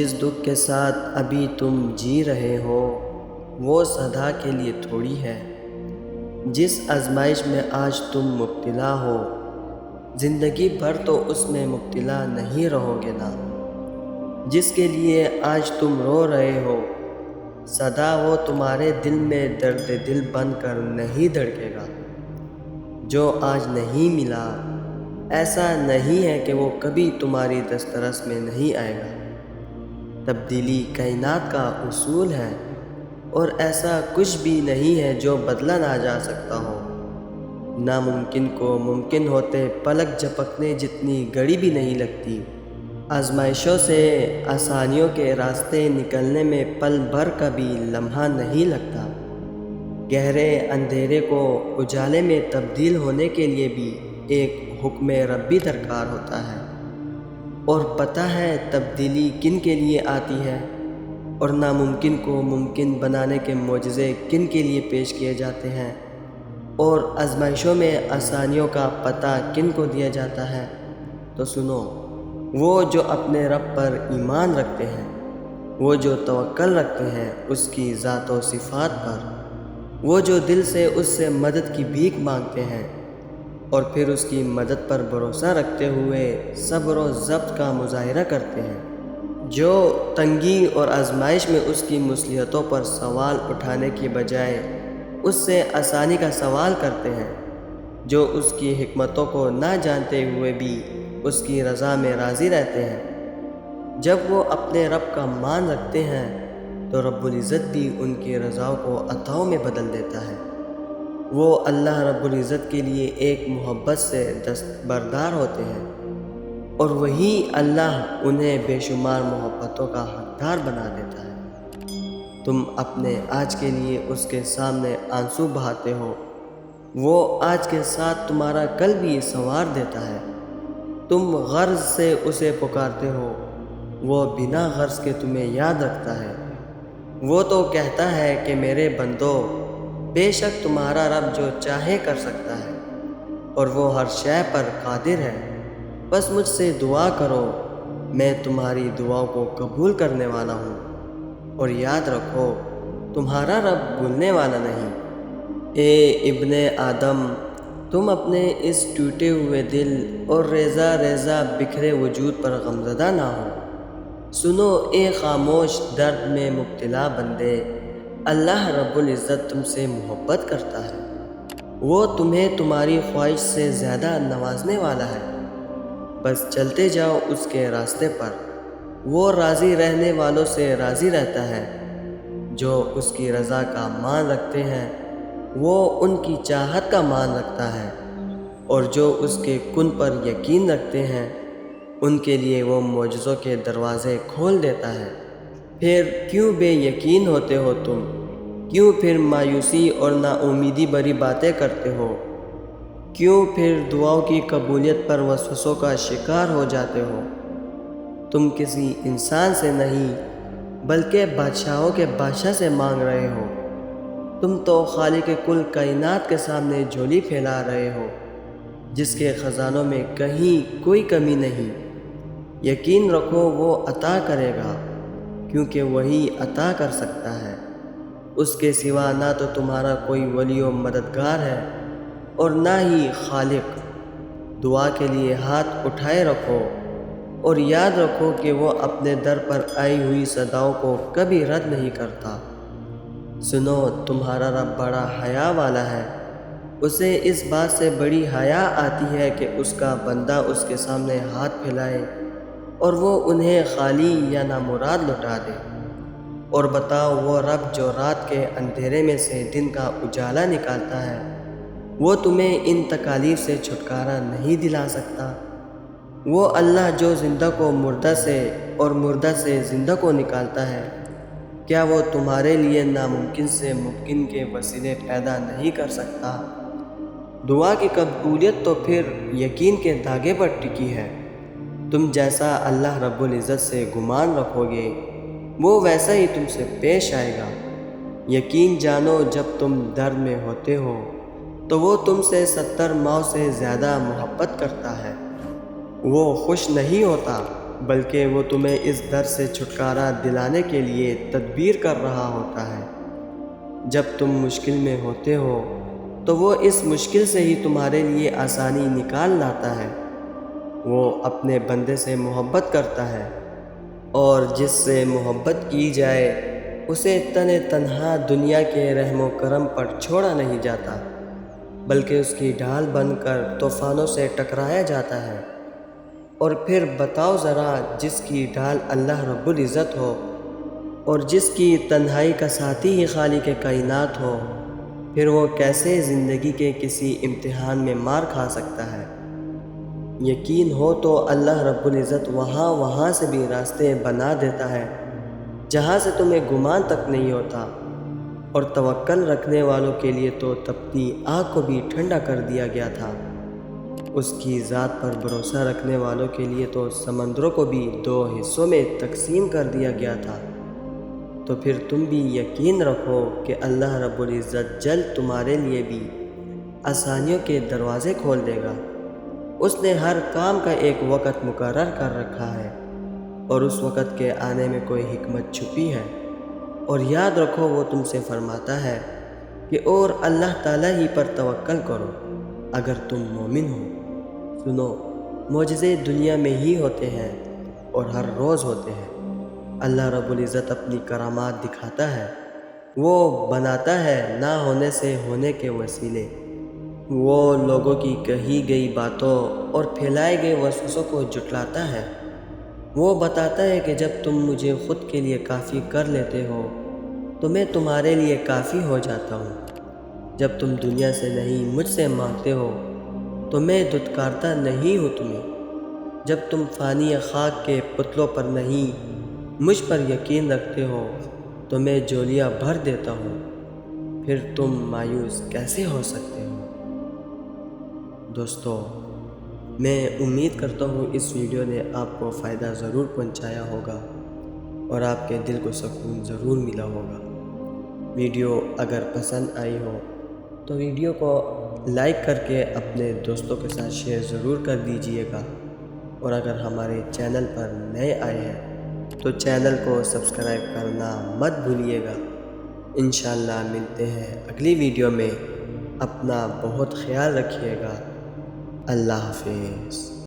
جس دکھ کے ساتھ ابھی تم جی رہے ہو وہ سدا کے لیے تھوڑی ہے۔ جس آزمائش میں آج تم مبتلا ہو زندگی بھر تو اس میں مبتلا نہیں رہو گے نا۔ جس کے لیے آج تم رو رہے ہو سدا وہ تمہارے دل میں درد دل بن کر نہیں دھڑکے گا۔ جو آج نہیں ملا ایسا نہیں ہے کہ وہ کبھی تمہاری دسترس میں نہیں آئے گا۔ تبدیلی کائنات کا اصول ہے اور ایسا کچھ بھی نہیں ہے جو بدلا نہ جا سکتا ہو۔ ناممکن کو ممکن ہوتے پلک جھپکنے جتنی گھڑی بھی نہیں لگتی۔ آزمائشوں سے آسانیوں کے راستے نکلنے میں پل بھر کا بھی لمحہ نہیں لگتا۔ گہرے اندھیرے کو اجالے میں تبدیل ہونے کے لیے بھی ایک حکم ربی درکار ہوتا ہے، اور پتہ ہے تبدیلی کن کے لیے آتی ہے اور ناممکن کو ممکن بنانے کے معجزے کن کے لیے پیش کیے جاتے ہیں، اور آزمائشوں میں آسانیوں کا پتہ کن کو دیا جاتا ہے۔ تو سنو، وہ جو اپنے رب پر ایمان رکھتے ہیں، وہ جو توکل رکھتے ہیں اس کی ذات و صفات پر، وہ جو دل سے اس سے مدد کی بھیک مانگتے ہیں اور پھر اس کی مدد پر بھروسہ رکھتے ہوئے صبر و ضبط کا مظاہرہ کرتے ہیں، جو تنگی اور آزمائش میں اس کی مصلحتوں پر سوال اٹھانے کی بجائے اس سے آسانی کا سوال کرتے ہیں، جو اس کی حکمتوں کو نہ جانتے ہوئے بھی اس کی رضا میں راضی رہتے ہیں۔ جب وہ اپنے رب کا مان رکھتے ہیں تو رب العزت بھی ان کی رضاؤں کو عطاؤں میں بدل دیتا ہے۔ وہ اللہ رب العزت کے لیے ایک محبت سے دستبردار ہوتے ہیں، اور وہی اللہ انہیں بے شمار محبتوں کا حقدار بنا دیتا ہے۔ تم اپنے آج کے لیے اس کے سامنے آنسو بہاتے ہو، وہ آج کے ساتھ تمہارا کل بھی سنوار دیتا ہے۔ تم غرض سے اسے پکارتے ہو، وہ بنا غرض کے تمہیں یاد رکھتا ہے۔ وہ تو کہتا ہے کہ میرے بندو، بے شک تمہارا رب جو چاہے کر سکتا ہے اور وہ ہر شے پر قادر ہے۔ بس مجھ سے دعا کرو، میں تمہاری دعاؤں کو قبول کرنے والا ہوں، اور یاد رکھو تمہارا رب بھولنے والا نہیں۔ اے ابن آدم، تم اپنے اس ٹوٹے ہوئے دل اور ریزہ ریزہ بکھرے وجود پر غمزدہ نہ ہو۔ سنو اے خاموش درد میں مبتلا بندے، اللہ رب العزت تم سے محبت کرتا ہے۔ وہ تمہیں تمہاری خواہش سے زیادہ نوازنے والا ہے۔ بس چلتے جاؤ اس کے راستے پر، وہ راضی رہنے والوں سے راضی رہتا ہے۔ جو اس کی رضا کا مان رکھتے ہیں وہ ان کی چاہت کا مان رکھتا ہے، اور جو اس کے کن پر یقین رکھتے ہیں ان کے لیے وہ معجزوں کے دروازے کھول دیتا ہے۔ پھر کیوں بے یقین ہوتے ہو تم؟ کیوں پھر مایوسی اور نا امیدی بھری باتیں کرتے ہو؟ کیوں پھر دعاؤں کی قبولیت پر وسوسوں کا شکار ہو جاتے ہو؟ تم کسی انسان سے نہیں بلکہ بادشاہوں کے بادشاہ سے مانگ رہے ہو۔ تم تو خالق کل کائنات کے سامنے جھولی پھیلا رہے ہو، جس کے خزانوں میں کہیں کوئی کمی نہیں۔ یقین رکھو وہ عطا کرے گا، کیونکہ وہی عطا کر سکتا ہے۔ اس کے سوا نہ تو تمہارا کوئی ولی و مددگار ہے اور نہ ہی خالق۔ دعا کے لیے ہاتھ اٹھائے رکھو اور یاد رکھو کہ وہ اپنے در پر آئی ہوئی صداؤں کو کبھی رد نہیں کرتا۔ سنو، تمہارا رب بڑا حیا والا ہے۔ اسے اس بات سے بڑی حیا آتی ہے کہ اس کا بندہ اس کے سامنے ہاتھ پھیلائے اور وہ انہیں خالی یا نامراد لوٹا دے۔ اور بتاؤ، وہ رب جو رات کے اندھیرے میں سے دن کا اجالا نکالتا ہے، وہ تمہیں ان تکالیف سے چھٹکارا نہیں دلا سکتا؟ وہ اللہ جو زندہ کو مردہ سے اور مردہ سے زندہ کو نکالتا ہے، کیا وہ تمہارے لیے ناممکن سے ممکن کے وسیلے پیدا نہیں کر سکتا؟ دعا کی قبولیت تو پھر یقین کے دھاگے پر ٹکی ہے۔ تم جیسا اللہ رب العزت سے گمان رکھو گے وہ ویسا ہی تم سے پیش آئے گا۔ یقین جانو، جب تم درد میں ہوتے ہو تو وہ تم سے 70 ماؤں سے زیادہ محبت کرتا ہے۔ وہ خوش نہیں ہوتا بلکہ وہ تمہیں اس در سے چھٹکارا دلانے کے لیے تدبیر کر رہا ہوتا ہے۔ جب تم مشکل میں ہوتے ہو تو وہ اس مشکل سے ہی تمہارے لیے آسانی نکال لاتا ہے۔ وہ اپنے بندے سے محبت کرتا ہے، اور جس سے محبت کی جائے اسے تنہا دنیا کے رحم و کرم پر چھوڑا نہیں جاتا، بلکہ اس کی ڈھال بن کر طوفانوں سے ٹکرایا جاتا ہے۔ اور پھر بتاؤ ذرا، جس کی ڈھال اللہ رب العزت ہو اور جس کی تنہائی کا ساتھی ہی خالق کائنات ہو، پھر وہ کیسے زندگی کے کسی امتحان میں مار کھا سکتا ہے؟ یقین ہو تو اللہ رب العزت وہاں سے بھی راستے بنا دیتا ہے جہاں سے تمہیں گمان تک نہیں ہوتا، اور توکل رکھنے والوں کے لیے تو تپتی آگ کو بھی ٹھنڈا کر دیا گیا تھا۔ اس کی ذات پر بھروسہ رکھنے والوں کے لیے تو سمندروں کو بھی 2 حصوں میں تقسیم کر دیا گیا تھا۔ تو پھر تم بھی یقین رکھو کہ اللہ رب العزت جلد تمہارے لیے بھی آسانیوں کے دروازے کھول دے گا۔ اس نے ہر کام کا ایک وقت مقرر کر رکھا ہے، اور اس وقت کے آنے میں کوئی حکمت چھپی ہے۔ اور یاد رکھو، وہ تم سے فرماتا ہے کہ اور اللہ تعالیٰ ہی پر توکل کرو اگر تم مومن ہو۔ سنو، معجزے دنیا میں ہی ہوتے ہیں اور ہر روز ہوتے ہیں۔ اللہ رب العزت اپنی کرامات دکھاتا ہے، وہ بناتا ہے نہ ہونے سے ہونے کے وسیلے، وہ لوگوں کی کہی گئی باتوں اور پھیلائے گئے وسوسوں کو جھٹلاتا ہے۔ وہ بتاتا ہے کہ جب تم مجھے خود کے لیے کافی کر لیتے ہو تو میں تمہارے لیے کافی ہو جاتا ہوں۔ جب تم دنیا سے نہیں مجھ سے مانگتے ہو تو میں دھتکارتا نہیں ہوں تمہیں۔ جب تم فانی خاک کے پتلوں پر نہیں مجھ پر یقین رکھتے ہو تو میں جولیاں بھر دیتا ہوں، پھر تم مایوس کیسے ہو سکتے ہو؟ دوستو، میں امید کرتا ہوں اس ویڈیو نے آپ کو فائدہ ضرور پہنچایا ہوگا اور آپ کے دل کو سکون ضرور ملا ہوگا۔ ویڈیو اگر پسند آئی ہو تو ویڈیو کو لائک کر کے اپنے دوستوں کے ساتھ شیئر ضرور کر دیجئے گا، اور اگر ہمارے چینل پر نئے آئے ہیں تو چینل کو سبسکرائب کرنا مت بھولیے گا۔ انشاءاللہ ملتے ہیں اگلی ویڈیو میں۔ اپنا بہت خیال رکھیے گا۔ اللہ حافظ۔